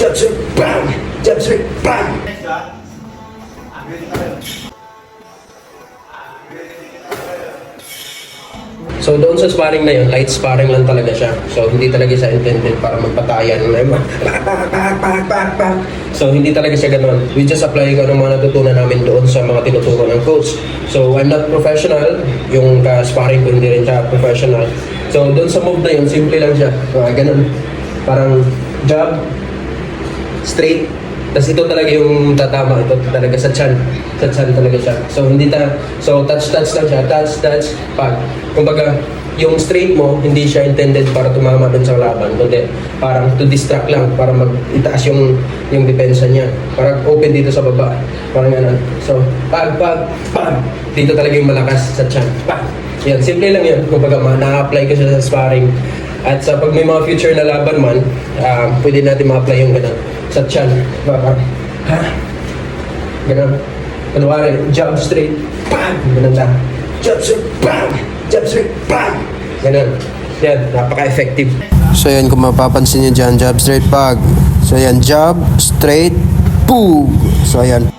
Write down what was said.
jab straight, bang! Jab straight, bang! So doon sa sparring na yun, light sparring lang talaga siya. So hindi talaga siya intended para magpatayan. So hindi talaga siya ganun. We just apply kung ano mga natutunan namin doon sa mga tinuturo ng coach. So I'm not professional. Yung sparring ko hindi rin siya professional. So doon sa move na yun, simple lang siya. Ganun. Parang jab, straight. Tapos ito talaga yung tatama. Ito talaga sa chan. Sa chan talaga siya. So hindi so touch lang siya. Touch, pag. Kumbaga, yung straight mo, hindi siya intended para tumama dun sa laban. Kundi parang to distract lang. Para itaas yung depensa niya. Parang open dito sa baba. Parang gano'n. So, pag. Dito talaga yung malakas sa chan. Pag. Yan, simple lang yan. Kumbaga, na-apply ko siya sa sparring. At sa pag may mga future na laban man, pwede natin ma-apply yung gano'n. Sa chan. Parang, gano'n. Kunwari, jab straight. Pag. Gano'n lang. Jab straight. Pag. Jab straight, bang! Ganun. Yan, napaka-effective. So yan, kung mapapansin nyo dyan, jab straight, pag. So yan, jab, straight, pug. So yan.